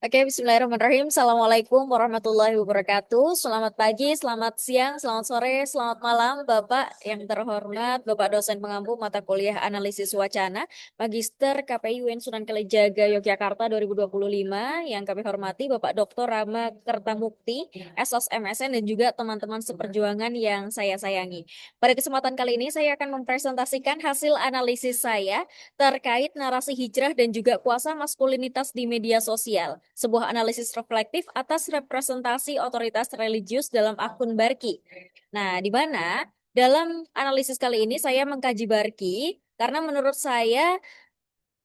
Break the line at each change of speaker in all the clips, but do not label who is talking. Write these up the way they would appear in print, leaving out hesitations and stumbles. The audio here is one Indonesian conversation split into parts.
Oke, bismillahirrahmanirrahim. Assalamualaikum warahmatullahi wabarakatuh. Selamat pagi, selamat siang, selamat sore, selamat malam, Bapak yang terhormat, Bapak dosen pengampu mata kuliah analisis wacana, Magister KPI UIN Sunan Kalijaga Yogyakarta 2025, yang kami hormati Bapak Dr. Rama Kertamukti, SOS MSN, dan juga teman-teman seperjuangan yang saya sayangi. Pada kesempatan kali ini, saya akan mempresentasikan hasil analisis saya terkait narasi hijrah dan juga kuasa maskulinitas di media sosial. Sebuah analisis reflektif atas representasi otoritas religius dalam akun Barki. Nah, di mana dalam analisis kali ini saya mengkaji Barki karena menurut saya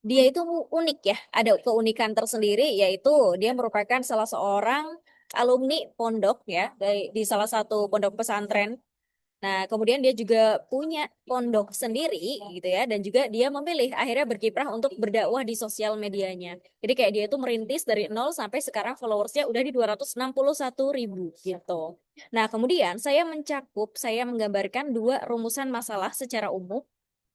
dia itu unik ya, ada keunikan tersendiri yaitu dia merupakan salah seorang alumni pondok ya di salah satu pondok pesantren. Nah, kemudian dia juga punya pondok sendiri gitu ya, dan juga dia memilih akhirnya berkiprah untuk berdakwah di sosial medianya. Jadi kayak dia itu merintis dari nol sampai sekarang followersnya udah di 261 ribu gitu. Nah, kemudian saya menggambarkan dua rumusan masalah secara umum,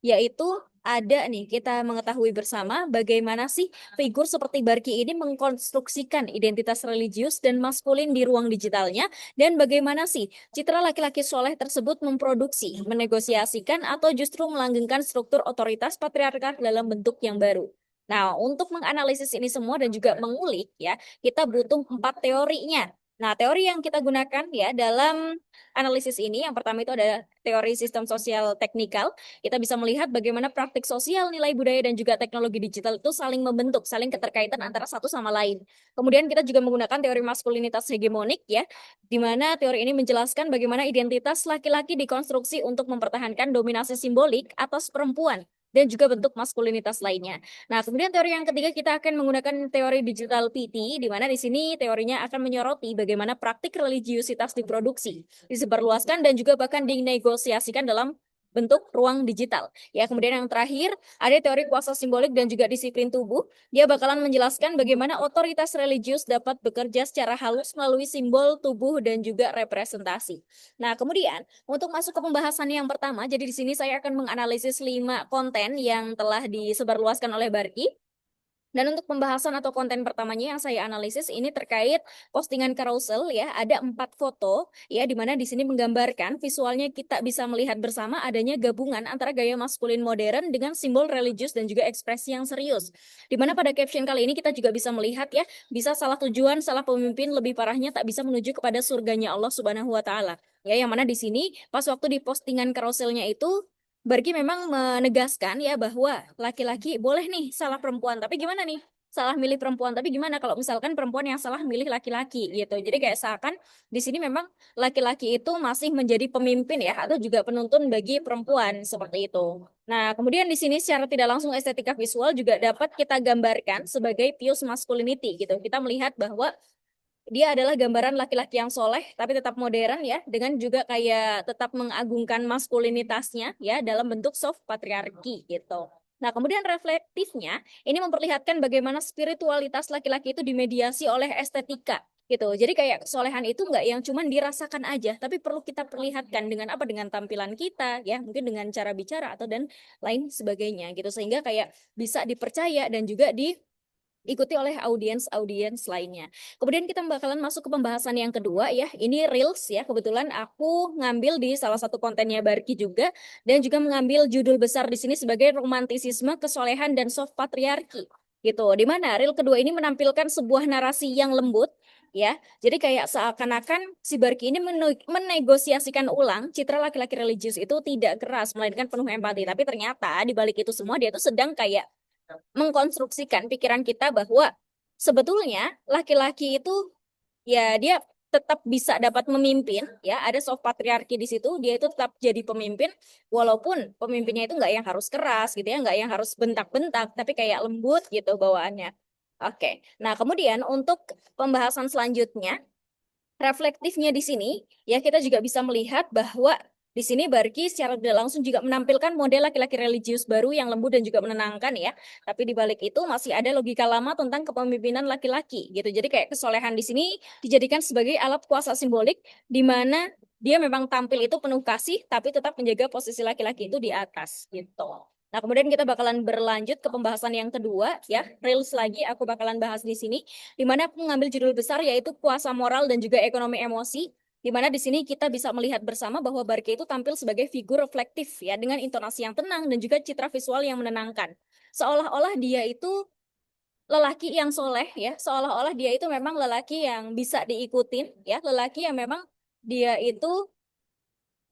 yaitu ada nih kita mengetahui bersama bagaimana sih figur seperti Barki ini mengkonstruksikan identitas religius dan maskulin di ruang digitalnya, dan bagaimana sih citra laki-laki soleh tersebut memproduksi, menegosiasikan, atau justru melanggengkan struktur otoritas patriarkal dalam bentuk yang baru. Nah, untuk menganalisis ini semua dan juga mengulik ya, kita butuh 4 teorinya. Nah, teori yang kita gunakan ya dalam analisis ini, yang pertama itu ada teori sistem sosial teknikal. Kita bisa melihat bagaimana praktik sosial, nilai budaya, dan juga teknologi digital itu saling membentuk, saling keterkaitan antara satu sama lain. Kemudian kita juga menggunakan teori maskulinitas hegemonik ya, di mana teori ini menjelaskan bagaimana identitas laki-laki dikonstruksi untuk mempertahankan dominasi simbolik atas perempuan dan juga bentuk maskulinitas lainnya. Nah, kemudian teori yang ketiga kita akan menggunakan teori digital PT, di mana di sini teorinya akan menyoroti bagaimana praktik religiusitas diproduksi, disebarluaskan, dan juga bahkan dinegosiasikan dalam bentuk ruang digital. Ya, kemudian yang terakhir ada teori kuasa simbolik dan juga disiplin tubuh. Dia bakalan menjelaskan bagaimana otoritas religius dapat bekerja secara halus melalui simbol tubuh dan juga representasi. Nah, kemudian untuk masuk ke pembahasan yang pertama, jadi di sini saya akan menganalisis 5 konten yang telah disebarluaskan oleh Barki. Dan untuk pembahasan atau konten pertamanya yang saya analisis ini terkait postingan carousel ya, ada 4 foto ya, di mana di sini menggambarkan visualnya kita bisa melihat bersama adanya gabungan antara gaya maskulin modern dengan simbol religius dan juga ekspresi yang serius. Di mana pada caption kali ini kita juga bisa melihat ya, bisa salah tujuan, salah pemimpin, lebih parahnya tak bisa menuju kepada surganya Allah Subhanahu wa taala. Ya, yang mana di sini pas waktu di postingan carouselnya itu Bargi memang menegaskan ya bahwa laki-laki boleh nih salah perempuan, tapi gimana nih? Salah milih perempuan, tapi gimana kalau misalkan perempuan yang salah milih laki-laki gitu. Jadi kayak seakan di sini memang laki-laki itu masih menjadi pemimpin ya, atau juga penuntun bagi perempuan seperti itu. Nah, kemudian di sini secara tidak langsung estetika visual juga dapat kita gambarkan sebagai pious masculinity gitu. Kita melihat bahwa dia adalah gambaran laki-laki yang soleh tapi tetap modern ya, dengan juga kayak tetap mengagungkan maskulinitasnya ya dalam bentuk soft patriarki gitu. Nah, kemudian reflektifnya ini memperlihatkan bagaimana spiritualitas laki-laki itu dimediasi oleh estetika gitu. Jadi kayak kesolehan itu nggak yang cuman dirasakan aja, tapi perlu kita perlihatkan dengan apa? Dengan tampilan kita ya, mungkin dengan cara bicara atau dan lain sebagainya gitu, sehingga kayak bisa dipercaya dan juga diikuti oleh audiens-audiens lainnya. Kemudian kita bakalan masuk ke pembahasan yang kedua ya. Ini Reels ya. Kebetulan aku ngambil di salah satu kontennya Barki juga, dan juga mengambil judul besar di sini sebagai romantisisme, kesolehan, dan soft patriarki. Gitu. Di mana reel kedua ini menampilkan sebuah narasi yang lembut ya. Jadi kayak seakan-akan si Barki ini menegosiasikan ulang citra laki-laki religius itu tidak keras melainkan penuh empati. Tapi ternyata di balik itu semua dia itu sedang kayak mengkonstruksikan pikiran kita bahwa sebetulnya laki-laki itu ya dia tetap bisa dapat memimpin ya, ada soft patriarki di situ, dia itu tetap jadi pemimpin walaupun pemimpinnya itu nggak yang harus keras gitu ya, nggak yang harus bentak-bentak, tapi kayak lembut gitu bawaannya. Oke, nah kemudian untuk pembahasan selanjutnya, reflektifnya di sini, ya kita juga bisa melihat bahwa di sini Barki secara tidak langsung juga menampilkan model laki-laki religius baru yang lembut dan juga menenangkan ya. Tapi di balik itu masih ada logika lama tentang kepemimpinan laki-laki gitu. Jadi kayak kesolehan di sini dijadikan sebagai alat kuasa simbolik, di mana dia memang tampil itu penuh kasih tapi tetap menjaga posisi laki-laki itu di atas gitu. Nah, kemudian kita bakalan berlanjut ke pembahasan yang kedua ya. Reels lagi aku bakalan bahas di sini, di mana aku mengambil judul besar yaitu kuasa moral dan juga ekonomi emosi. Di mana di sini kita bisa melihat bersama bahwa Barkey itu tampil sebagai figur reflektif ya, dengan intonasi yang tenang dan juga citra visual yang menenangkan. Seolah-olah dia itu lelaki yang soleh ya, seolah-olah dia itu memang lelaki yang bisa diikutin ya, lelaki yang memang dia itu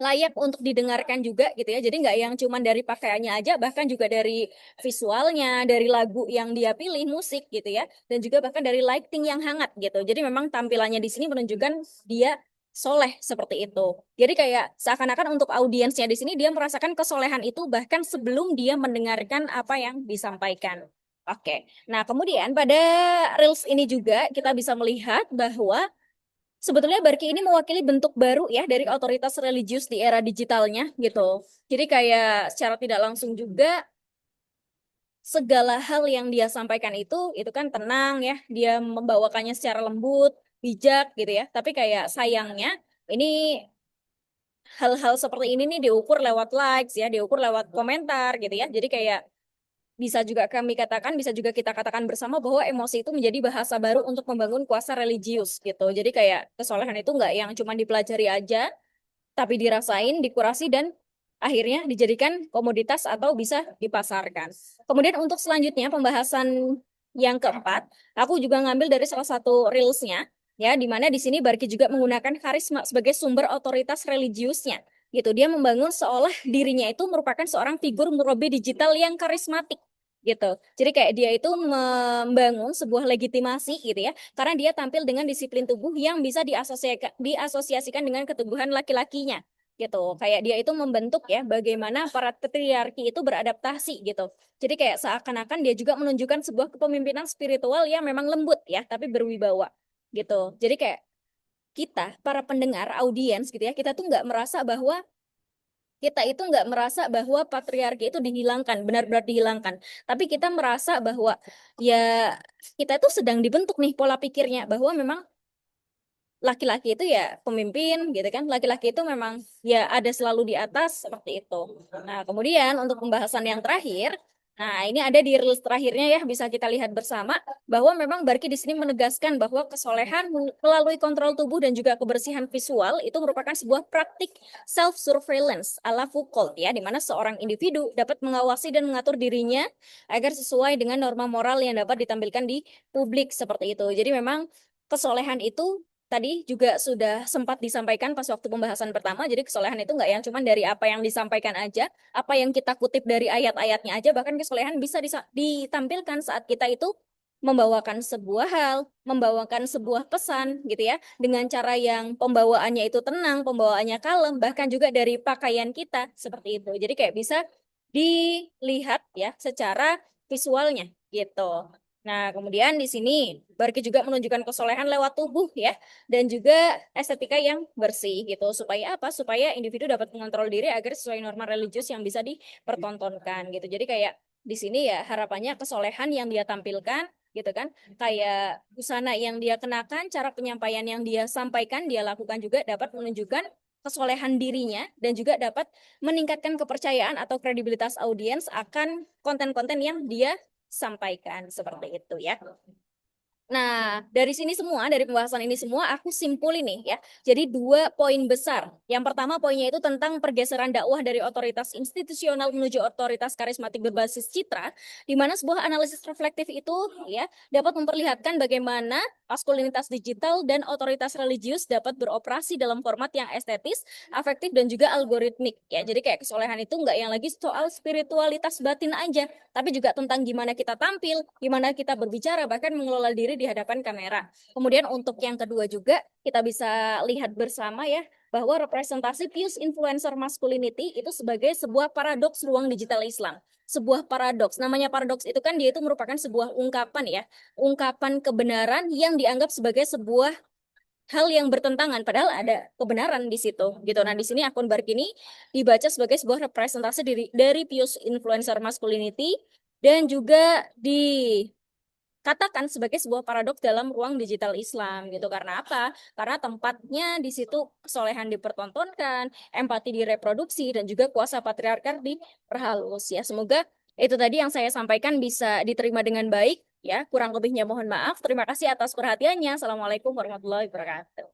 layak untuk didengarkan juga gitu ya. Jadi nggak yang cuman dari pakaiannya aja, bahkan juga dari visualnya, dari lagu yang dia pilih, musik gitu ya, dan juga bahkan dari lighting yang hangat gitu. Jadi memang tampilannya di sini menunjukkan dia soleh seperti itu. Jadi kayak seakan-akan untuk audiensnya di sini dia merasakan kesolehan itu bahkan sebelum dia mendengarkan apa yang disampaikan. Oke, nah kemudian pada Reels ini juga kita bisa melihat bahwa sebetulnya Barki ini mewakili bentuk baru ya dari otoritas religius di era digitalnya gitu. Jadi kayak secara tidak langsung juga segala hal yang dia sampaikan itu kan tenang ya, dia membawakannya secara lembut, bijak gitu ya. Tapi kayak sayangnya ini hal-hal seperti ini nih diukur lewat likes ya, diukur lewat komentar gitu ya. Jadi kayak bisa juga kami katakan, bisa juga kita katakan bersama bahwa emosi itu menjadi bahasa baru untuk membangun kuasa religius gitu. Jadi kayak kesolehan itu nggak yang cuma dipelajari aja, tapi dirasain, dikurasi, dan akhirnya dijadikan komoditas atau bisa dipasarkan. Kemudian untuk selanjutnya pembahasan yang keempat, aku juga ngambil dari salah satu reelsnya, ya, di mana di sini Barki juga menggunakan karisma sebagai sumber otoritas religiusnya. Gitu, dia membangun seolah dirinya itu merupakan seorang figur murabi digital yang karismatik gitu. Jadi kayak dia itu membangun sebuah legitimasi gitu ya, karena dia tampil dengan disiplin tubuh yang bisa diasosiasikan dengan ketubuhan laki-lakinya gitu. Kayak dia itu membentuk ya bagaimana para patriarki itu beradaptasi gitu. Jadi kayak seakan-akan dia juga menunjukkan sebuah kepemimpinan spiritual yang memang lembut ya, tapi berwibawa gitu. Jadi kayak kita para pendengar audiens gitu ya, kita tuh nggak merasa bahwa patriarki itu dihilangkan, benar-benar dihilangkan. Tapi kita merasa bahwa ya kita itu sedang dibentuk nih pola pikirnya bahwa memang laki-laki itu ya pemimpin gitu kan. Laki-laki itu memang ya ada selalu di atas seperti itu. Nah, kemudian untuk pembahasan yang terakhir, nah ini ada di reels terakhirnya ya, bisa kita lihat bersama bahwa memang Barki di sini menegaskan bahwa kesolehan melalui kontrol tubuh dan juga kebersihan visual itu merupakan sebuah praktik self surveillance ala Foucault ya, di mana seorang individu dapat mengawasi dan mengatur dirinya agar sesuai dengan norma moral yang dapat ditampilkan di publik seperti itu. Jadi memang kesolehan itu tadi juga sudah sempat disampaikan pas waktu pembahasan pertama. Jadi kesolehan itu nggak yang cuma dari apa yang disampaikan aja, apa yang kita kutip dari ayat-ayatnya aja, bahkan kesolehan bisa ditampilkan saat kita itu membawakan sebuah hal, membawakan sebuah pesan gitu ya, dengan cara yang pembawaannya itu tenang, pembawaannya kalem, bahkan juga dari pakaian kita seperti itu. Jadi kayak bisa dilihat ya secara visualnya gitu. Nah, kemudian di sini Barki juga menunjukkan kesolehan lewat tubuh ya, dan juga estetika yang bersih gitu. Supaya apa? Supaya individu dapat mengontrol diri agar sesuai norma religius yang bisa dipertontonkan gitu. Jadi kayak di sini ya harapannya kesolehan yang dia tampilkan gitu kan, kayak busana yang dia kenakan, cara penyampaian yang dia sampaikan, dia lakukan juga dapat menunjukkan kesolehan dirinya dan juga dapat meningkatkan kepercayaan atau kredibilitas audiens akan konten-konten yang dia sampaikan seperti itu ya. Nah, dari sini semua, dari pembahasan ini semua, aku simpulin nih ya. Jadi dua poin besar. Yang pertama poinnya itu tentang pergeseran dakwah dari otoritas institusional menuju otoritas karismatik berbasis citra, di mana sebuah analisis reflektif itu ya dapat memperlihatkan bagaimana maskulinitas digital dan otoritas religius dapat beroperasi dalam format yang estetis, afektif, dan juga algoritmik ya. Jadi kayak kesolehan itu nggak yang lagi soal spiritualitas batin aja, tapi juga tentang gimana kita tampil, gimana kita berbicara, bahkan mengelola diri di hadapan kamera. Kemudian untuk yang kedua juga kita bisa lihat bersama ya bahwa representasi pious influencer masculinity itu sebagai sebuah paradoks ruang digital Islam. Sebuah paradoks. Namanya paradoks itu kan dia itu merupakan sebuah ungkapan ya, ungkapan kebenaran yang dianggap sebagai sebuah hal yang bertentangan padahal ada kebenaran di situ gitu. Nah, di sini akun Barkini dibaca sebagai sebuah representasi dari pious influencer masculinity dan juga
katakan sebagai sebuah paradoks dalam ruang digital Islam gitu. Karena apa? Karena tempatnya di situ kesolehan dipertontonkan, empati direproduksi, dan juga kuasa patriarkat diperhalus ya. Semoga itu tadi yang saya sampaikan bisa diterima dengan baik ya. Kurang lebihnya mohon maaf. Terima kasih atas perhatiannya. Assalamualaikum warahmatullahi wabarakatuh.